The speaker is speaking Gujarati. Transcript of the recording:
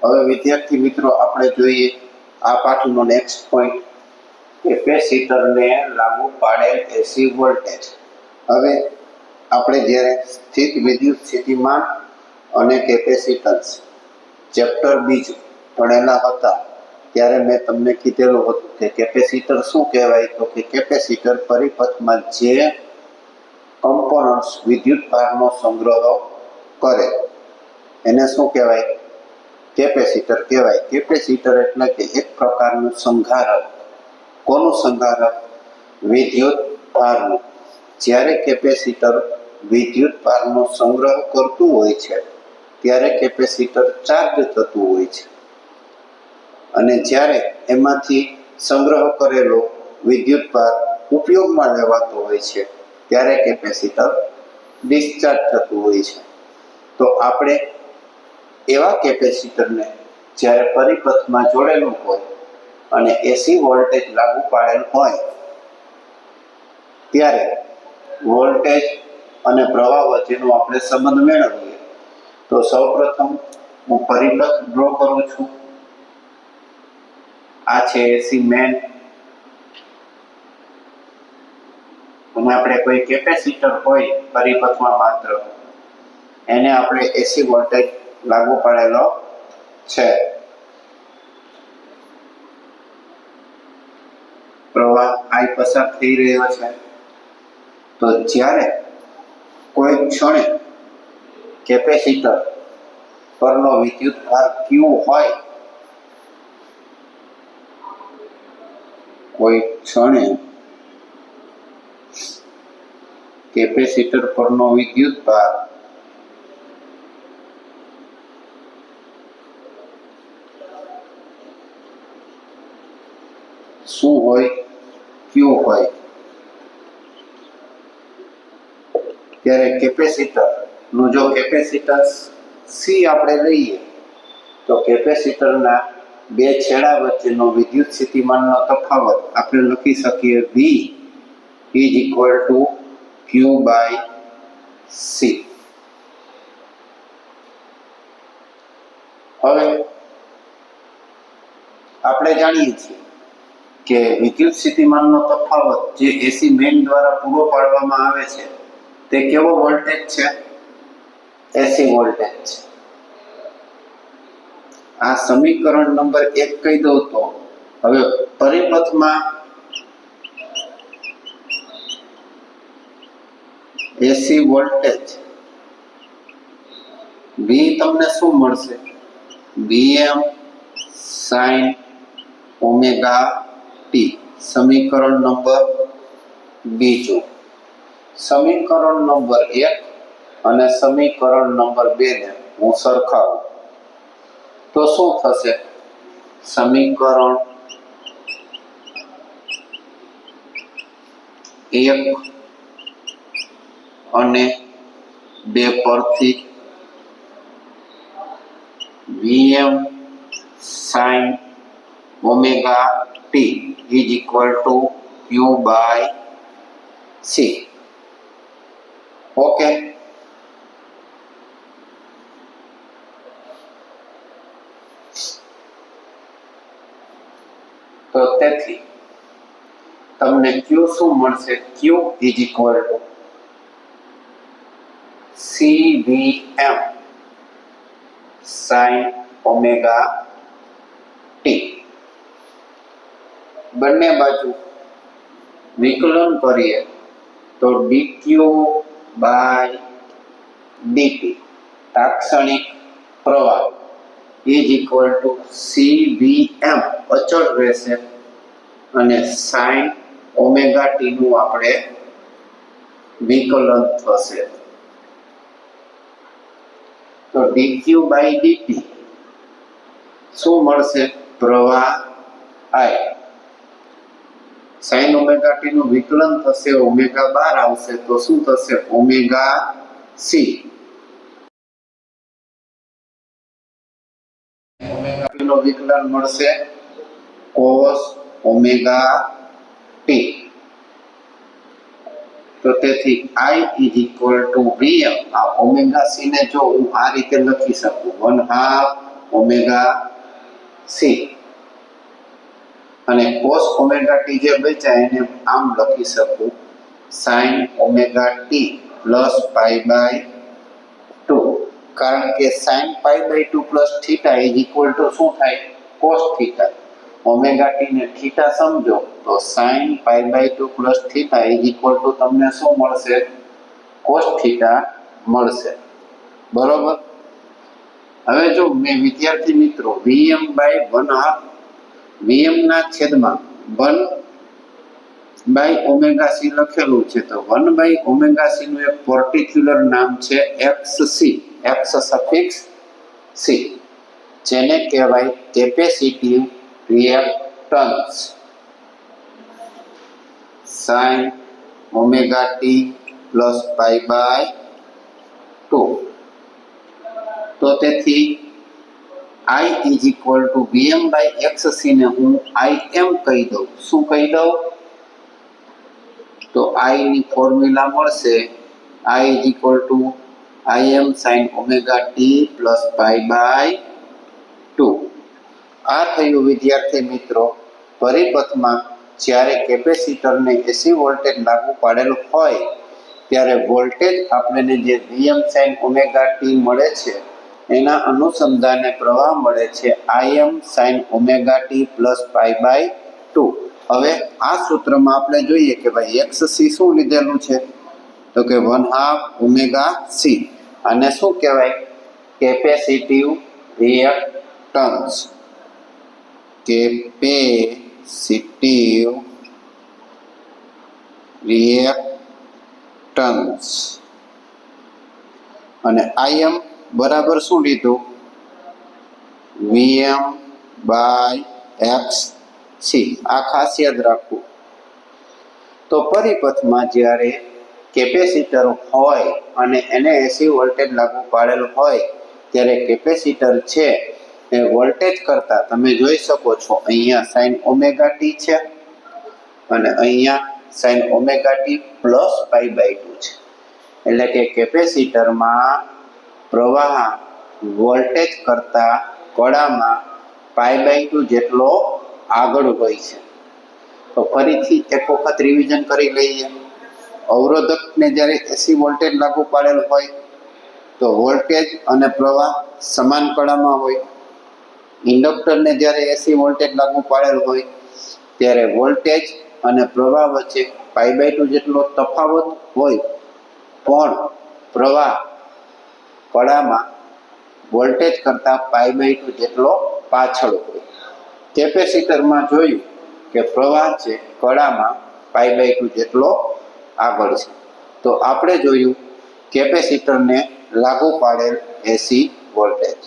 હવે વિદ્યાર્થી મિત્રો આપણે જોઈએ આ પાઠનો નેક્સ્ટ પોઈન્ટ કેપેસિટરને લાગુ પાડેલ એસી વોલ્ટેજ. હવે આપણે જ્યારે સ્થિત વિદ્યુત સ્થિતિમાન અને કેપેસિટન્સ ચેપ્ટર બીજું ભણેલા હતા ત્યારે મેં તમને કીધેલું હતું કે કેપેસિટર શું કહેવાય, તો કે કેપેસિટર પરિપથમાં જે કમ્પોનન્ટ્સ વિદ્યુત ભારનો સંગ્રહ કરે એને શું કહેવાય? કેપેસિટર કહેવાય. કેપેસિટર એટલે કે એક પ્રકારનું સંધારક. કોનું સંધારક? વિદ્યુત ભારનું. જ્યારે કેપેસિટર વિદ્યુત ભારનો સંગ્રહ કરતું હોય છે ત્યારે કેપેસિટર ચાર્જ થતું હોય છે, અને જ્યારે એમાંથી સંગ્રહ કરેલો વિદ્યુત ભાર ઉપયોગમાં લેવાતો હોય છે ત્યારે કેપેસિટર ડિસ્ચાર્જ થતું હોય છે. તો આપણે એવા કેપેસિટરને જ્યારે પરિપથમાં જોડેલું હોય અને એસી વોલ્ટેજ લાગુ પાડેલ હોય ત્યારે વોલ્ટેજ અને પ્રવાહ વચ્ચેનો આપણે સંબંધ મેળવીએ. તો સૌપ્રથમ હું પરિપથ ડ્રો કરું છું. આ છે એસી મેન, અને આપણે કોઈ કેપેસિટર હોય પરિપથમાં માત્ર એને આપણે એસી વોલ્ટેજ લાગુ પાડેલો છે. પ્રવાહ I પસાર થઈ રહ્યો છે. તો જ્યારે કોઈ ક્ષણે કેપેસિટર પરનો વિદ્યુત ભાર Q હોય, કોઈ ક્ષણે કેપેસિટર પરનો વિદ્યુત ભાર શું હોય? Q હોય. ત્યારે કેપેસિટર નું જો કેપેસિટન્સ C આપણે લઈએ તો કેપેસિટરના બે છેડા વચ્ચેનો વિદ્યુત સ્થિતિમાનનો તફાવત આપણે લખી શકીએ V is equal to Q by C. હવે આપણે જાણીએ છીએ કે વિદ્યુત સ્થિતિમાનનો તફાવત જે એસી મેઇન દ્વારા પૂરો પાડવામાં આવે છે તે કેવો વોલ્ટેજ છે? એસી વોલ્ટેજ છે. આ સમીકરણ નંબર 1 કહી દઉં તો હવે પરિપથમાં એસી વોલ્ટેજ V તમને શું મળશે? Vm sin omega t. સમીકરણ નંબર બીજું. સમીકરણ નંબર 1 અને સમીકરણ નંબર 2 ને હું સરખાવું તો શું થશે? સમીકરણ 1 અને 2 પરથી Vm sin omega t is equal to Q by C. Okay. તો તેથી તમને Q શું મળશે? Q is equal to CVM sin omega t. બંને બાજુ વિકલન કરીએ તો dq by dt તાત્ક્ષણિક પ્રવાહ is equal to CVM અચળ રહેશે, અને sin ઓમેગા t નું આપણે વિકલન થશે. તો dq by dt શું મળશે? પ્રવાહ I. sin ઓમેગા t નું વિકલન થશે, ઓમેગા બહાર આવશે તો શું થશે? Omega c. ઓમેગા t નું વિકલન મળશે cos ઓમેગા t. તો તેથી I is equal to Vm. આ ઓમેગા c ને જો હું આ રીતે લખી શકું 1/2 ઓમેગા સી અને કોસ ઓમેગા ટી જે બચ્યા એને આમ લખી શકું sine omega T plus pi by 2, કારણ કે sine pi by 2 plus theta is equal to શું થાય કોસ થીટા. ઓમેગા ટી ને થીટા સમજો તો sine pi by 2 plus theta is equal to તમને શું મળશે કોસ થીટા મળશે. બરોબર. હવે જો મેં વિદ્યાર્થી મિત્રો Vm બાય 1/2 Vm ના છેદમાં 1 બાય ઓમેગા સી લખેલું છે તો 1 બાય ઓમેગા સી નું એક પર્ટિક્યુલર નામ છે XC, X સફિક્સ C, જેને કહેવાય capacitive reactance. Sine omega T plus pi by 2. તો તેથી I is equal to Vm by XC ને હું Im કહી દઉં. શું કહી દઉં? તો I ની ફોર્મ્યુલા મળશે I is equal to Im sine omega T plus pi by 2. આ થયું વિદ્યાર્થી મિત્રો પરિપથમાં જ્યારે કેપેસિટરને એસી વોલ્ટેજ લાગુ પાડેલ હોય ત્યારે વોલ્ટેજ આપણને જે Vm સાઇન ઓમેગા ટી મળે છે એના અનુસંધાને પ્રવાહ મળે છે Im sine omega T plus pi by 2. હવે આ સૂત્રમાં આપણે જોઈએ કે ભાઈ XC શું લીધેલું છે તો કે 1/2 ઓમેગા સી, અને શું કહેવાય કેપેસિટિવ રિએક્ટન્સ. કેપેસિટિવ રિએક્ટન્સ અને Im બરાબર શું લીધું Vm બાય XC. આ ખાસ યાદ રાખવું. તો પરિપથમાં જ્યારે કેપેસિટર હોય અને એને એસી વોલ્ટેજ લાગુ પાડેલ હોય ત્યારે કેપેસિટર છે એ વોલ્ટેજ કરતા તમે જોઈ શકો છો અહીંયા સાઇન ઓમેગા ટી છે અને અહીંયા sine omega T plus pi by 2 છે. એટલે કે કેપેસિટરમાં પ્રવાહ વોલ્ટેજ કરતા કડામાં પાઈ બાય 2 જેટલો આગળ હોય છે. તો ફરીથી એક વખત રિવિઝન કરી લઈએ. અવરોધકને જ્યારે એસી વોલ્ટેજ લાગુ પાડેલ હોય તો વોલ્ટેજ અને પ્રવાહ સમાન કડામાં હોય. ઇન્ડક્ટરને જ્યારે એસી વોલ્ટેજ લાગુ પાડેલ હોય ત્યારે વોલ્ટેજ અને પ્રવાહ વચ્ચે પાઈ બાય 2 જેટલો તફાવત હોય, પણ પ્રવાહ કડામાં વોલ્ટેજ કરતાં પાઈ બાય 2 જેટલો પાછળ હોય. કેપેસિટરમાં જોયું કે પ્રવાહ છે કડામાં પાઈ બાય 2 જેટલો આગળ છે. તો આપણે જોયું કેપેસિટરને લાગુ પાડેલ એસી વોલ્ટેજ.